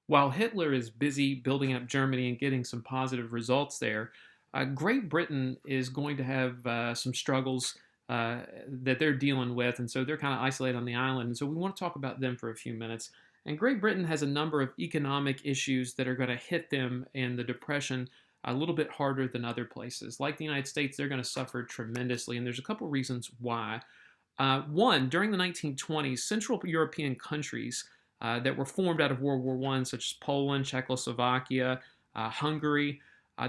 While Hitler is busy building up Germany and getting some positive results there, Great Britain is going to have some struggles that they're dealing with, and so they're kind of isolated on the island. And so we want to talk about them for a few minutes. And Great Britain has a number of economic issues that are going to hit them in the Depression a little bit harder than other places. Like the United States, they're going to suffer tremendously, and there's a couple reasons why. One, during the 1920s, Central European countries that were formed out of World War I, such as Poland, Czechoslovakia, Hungary,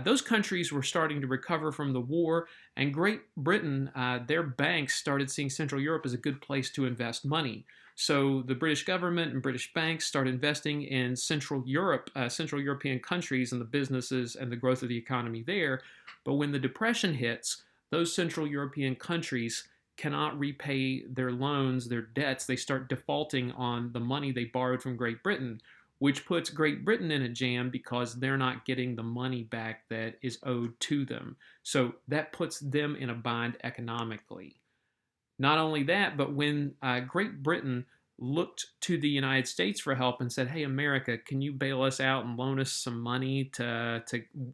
those countries were starting to recover from the war, and Great Britain, their banks started seeing Central Europe as a good place to invest money. So the British government and British banks started investing in Central Europe, Central European countries, and the businesses and the growth of the economy there. But when the Depression hits, those Central European countries cannot repay their loans, their debts. They start defaulting on the money they borrowed from Great Britain, which puts Great Britain in a jam because they're not getting the money back that is owed to them. So that puts them in a bind economically. Not only that, but when Great Britain looked to the United States for help and said, "Hey, America, can you bail us out and loan us some money to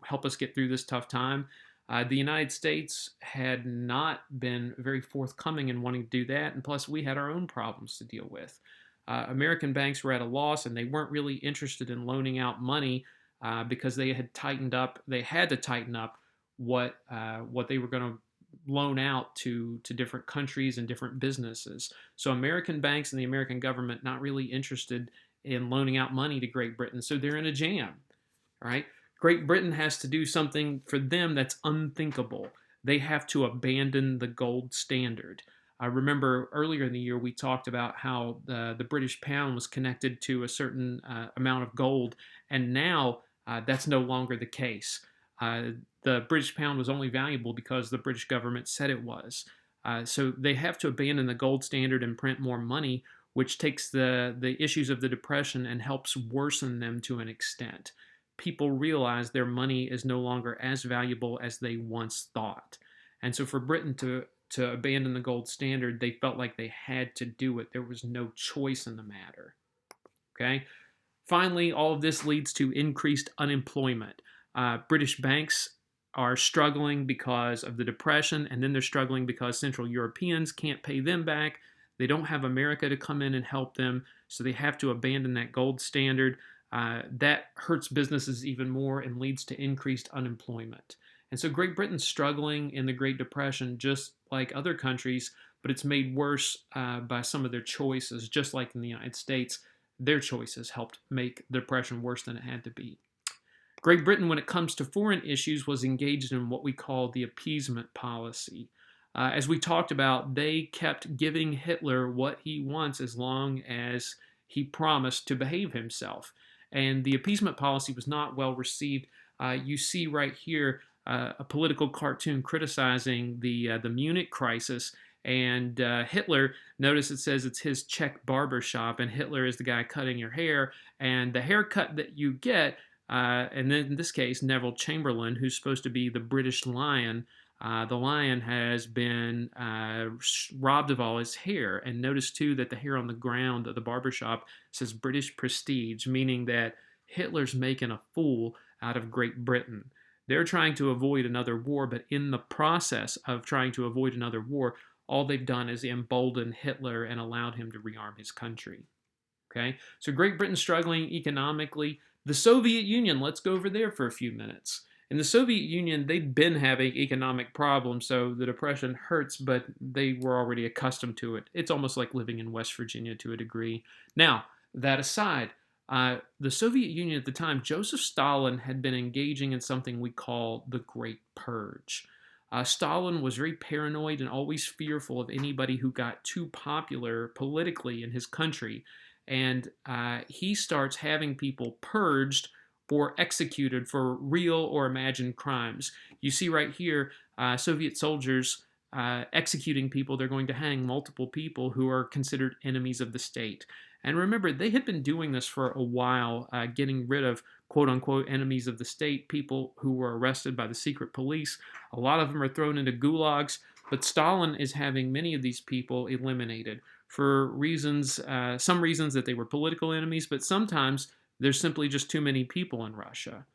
help us get through this tough time?" The United States had not been very forthcoming in wanting to do that, and plus, we had our own problems to deal with. American banks were at a loss, and they weren't really interested in loaning out money because they had tightened up. They had to tighten up what they were going to loan out to different countries and different businesses. So American banks and the American government not really interested in loaning out money to Great Britain, so they're in a jam. All right. Great Britain has to do something for them that's unthinkable. They have to abandon the gold standard. I remember earlier in the year we talked about how the British pound was connected to a certain amount of gold, and now that's no longer the case. The British pound was only valuable because the British government said it was. So they have to abandon the gold standard and print more money, which takes the issues of the Depression and helps worsen them to an extent. People realize their money is no longer as valuable as they once thought. And so for Britain to abandon the gold standard, they felt like they had to do it. There was no choice in the matter. Okay? Finally, all of this leads to increased unemployment. British banks are struggling because of the Depression, and then they're struggling because Central Europeans can't pay them back. They don't have America to come in and help them, so they have to abandon that gold standard. That hurts businesses even more and leads to increased unemployment. And so Great Britain's struggling in the Great Depression just like other countries, but it's made worse by some of their choices, just like in the United States. Their choices helped make the Depression worse than it had to be. Great Britain, when it comes to foreign issues, was engaged in what we call the appeasement policy. As we talked about, they kept giving Hitler what he wants as long as he promised to behave himself. And the appeasement policy was not well received. You see right here a political cartoon criticizing the Munich crisis. And Hitler, notice it says it's his Czech barber shop, and Hitler is the guy cutting your hair. And the haircut that you get, and then in this case, Neville Chamberlain, who's supposed to be the British lion, the lion has been robbed of all his hair. And notice, too, that the hair on the ground of the barbershop says British prestige, meaning that Hitler's making a fool out of Great Britain. They're trying to avoid another war, but in the process of trying to avoid another war, all they've done is embolden Hitler and allowed him to rearm his country. Okay, so Great Britain's struggling economically. The Soviet Union, let's go over there for a few minutes. In the Soviet Union, they'd been having economic problems, so the Depression hurts, but they were already accustomed to it. It's almost like living in West Virginia to a degree. Now, that aside, the Soviet Union at the time, Joseph Stalin had been engaging in something we call the Great Purge. Stalin was very paranoid and always fearful of anybody who got too popular politically in his country. And he starts having people purged or executed for real or imagined crimes. You see right here, Soviet soldiers executing people. They're going to hang multiple people who are considered enemies of the state. And remember, they had been doing this for a while, getting rid of quote-unquote enemies of the state, people who were arrested by the secret police. A lot of them are thrown into gulags, but Stalin is having many of these people eliminated for reasons, some reasons that they were political enemies, but sometimes There's simply just too many people in Russia.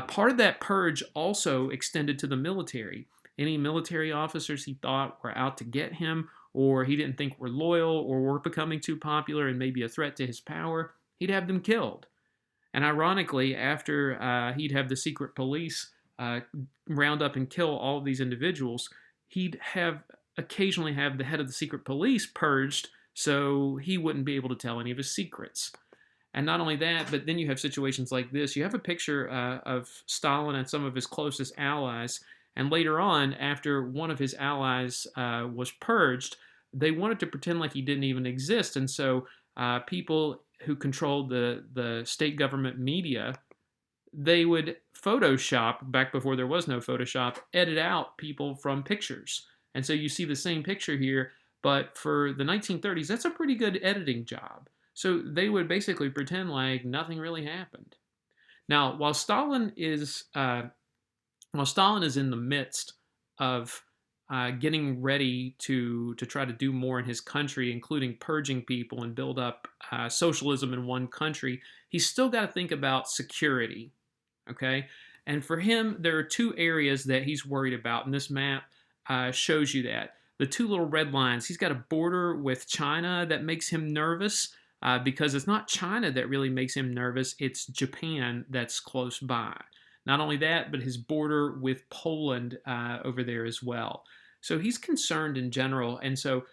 Part of that purge also extended to the military. Any military officers he thought were out to get him, or he didn't think were loyal, or were becoming too popular and maybe a threat to his power, he'd have them killed. And ironically, after he'd have the secret police round up and kill all of these individuals, he'd have occasionally have the head of the secret police purged so he wouldn't be able to tell any of his secrets. And not only that, but then you have situations like this. You have a picture of Stalin and some of his closest allies. And later on, after one of his allies was purged, they wanted to pretend like he didn't even exist. And so people who controlled the state government media, they would Photoshop, back before there was no Photoshop, edit out people from pictures. And so you see the same picture here, but for the 1930s, that's a pretty good editing job. So they would basically pretend like nothing really happened. Now, while Stalin is in the midst of getting ready to try to do more in his country, including purging people and build up socialism in one country, he's still got to think about security. Okay, and for him, there are two areas that he's worried about, and this map shows you that. The two little red lines. He's got a border with China that makes him nervous. Because it's not China that really makes him nervous, it's Japan that's close by. Not only that, but his border with Poland over there as well. So he's concerned in general, and so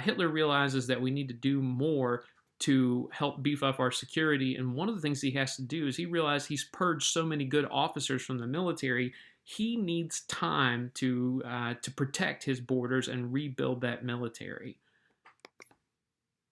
Hitler realizes that we need to do more to help beef up our security, and one of the things he has to do is he realizes he's purged so many good officers from the military, he needs time to protect his borders and rebuild that military.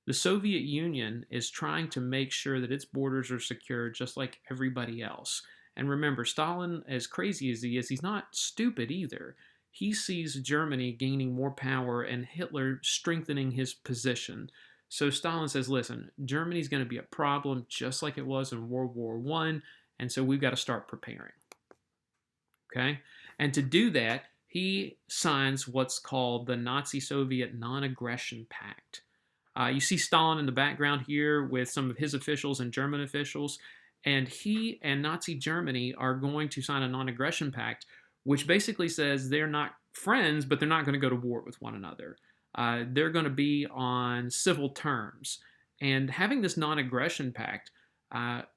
The Soviet Union is trying to make sure that its borders are secure just like everybody else. And remember, Stalin, as crazy as he is, he's not stupid either. He sees Germany gaining more power and Hitler strengthening his position. So Stalin says, listen, Germany's going to be a problem just like it was in World War I, and so we've got to start preparing. Okay? And to do that, he signs what's called the Nazi-Soviet Non-Aggression Pact. You see Stalin in the background here with some of his officials and German officials, and he and Nazi Germany are going to sign a non-aggression pact, which basically says they're not friends, but they're not going to go to war with one another. They're going to be on civil terms. And having this non-aggression pact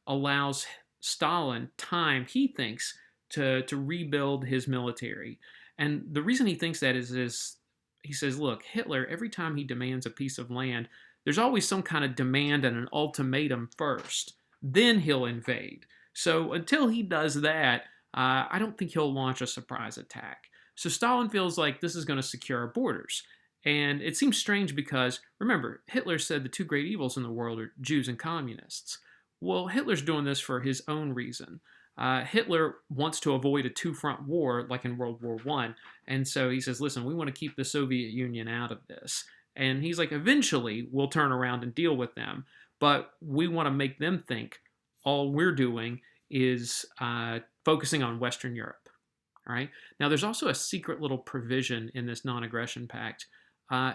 allows Stalin time, he thinks, to rebuild his military. And the reason he thinks that is he says, look, Hitler, every time he demands a piece of land, there's always some kind of demand and an ultimatum first. Then he'll invade. So until he does that, I don't think he'll launch a surprise attack. So Stalin feels like this is going to secure our borders. And it seems strange because, remember, Hitler said the two great evils in the world are Jews and communists. Well, Hitler's doing this for his own reason. Hitler wants to avoid a two-front war like in World War I, and so he says, listen, we want to keep the Soviet Union out of this. And he's like, eventually we'll turn around and deal with them, but we want to make them think all we're doing is focusing on Western Europe. All right. Now, there's also a secret little provision in this non-aggression pact.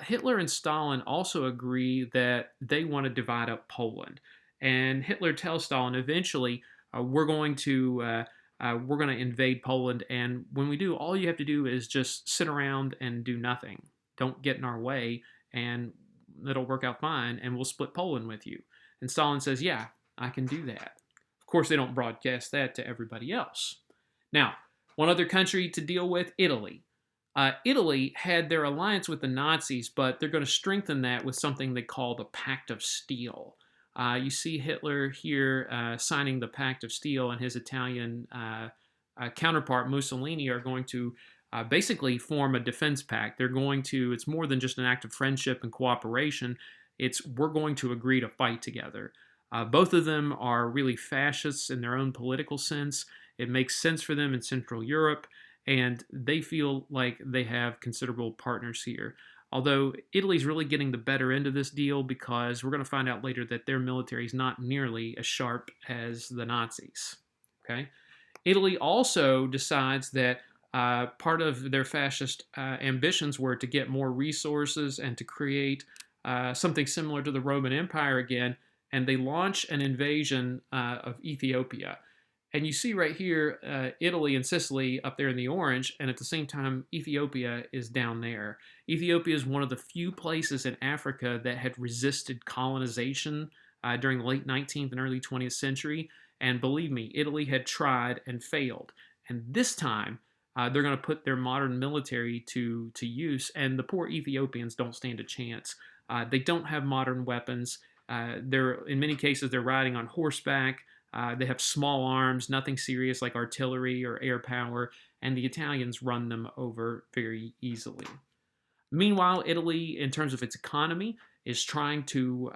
Hitler and Stalin also agree that they want to divide up Poland, and Hitler tells Stalin eventually, we're going to invade Poland, and when we do, all you have to do is just sit around and do nothing. Don't get in our way, and it'll work out fine, and we'll split Poland with you. And Stalin says, yeah, I can do that. Of course, they don't broadcast that to everybody else. Now, one other country to deal with, Italy. Italy had their alliance with the Nazis, but they're going to strengthen that with something they call the Pact of Steel. You see Hitler here signing the Pact of Steel, and his Italian counterpart Mussolini are going to basically form a defense pact. They're going to, it's more than just an act of friendship and cooperation. It's we're going to agree to fight together. Both of them are really fascists in their own political sense. It makes sense for them in Central Europe, and they feel like they have considerable partners here. Although Italy's really getting the better end of this deal because we're going to find out later that their military is not nearly as sharp as the Nazis. Okay, Italy also decides that part of their fascist ambitions were to get more resources and to create something similar to the Roman Empire again. and they launch an invasion of Ethiopia. And you see right here, Italy and Sicily up there in the orange, and at the same time, Ethiopia is down there. Ethiopia is one of the few places in Africa that had resisted colonization during the late 19th and early 20th century. And believe me, Italy had tried and failed. And this time, they're going to put their modern military to use, and the poor Ethiopians don't stand a chance. They don't have modern weapons. They're in many cases they're riding on horseback. They have small arms, nothing serious like artillery or air power, and the Italians run them over very easily. Meanwhile, Italy, in terms of its economy, is trying to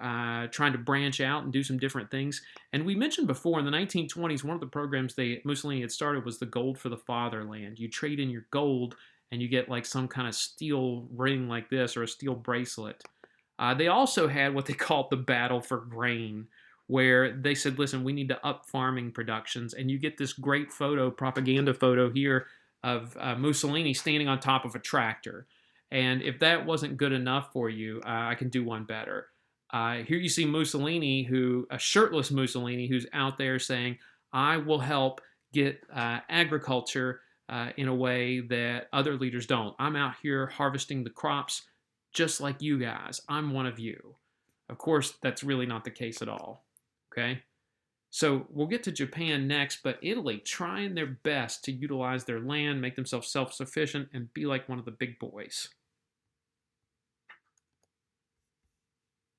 branch out and do some different things. And we mentioned before in the 1920s, one of the programs Mussolini had started was the Gold for the Fatherland. You trade in your gold and you get like some kind of steel ring like this or a steel bracelet. They also had what they called the Battle for Grain, where they said, listen, we need to up farming productions. And you get this great propaganda photo here of Mussolini standing on top of a tractor. And if that wasn't good enough for you, I can do one better. Here you see Mussolini, a shirtless Mussolini, who's out there saying, I will help get agriculture in a way that other leaders don't. I'm out here harvesting the crops just like you guys. I'm one of you. Of course, that's really not the case at all. Okay? So we'll get to Japan next, but Italy trying their best to utilize their land, make themselves self-sufficient, and be like one of the big boys.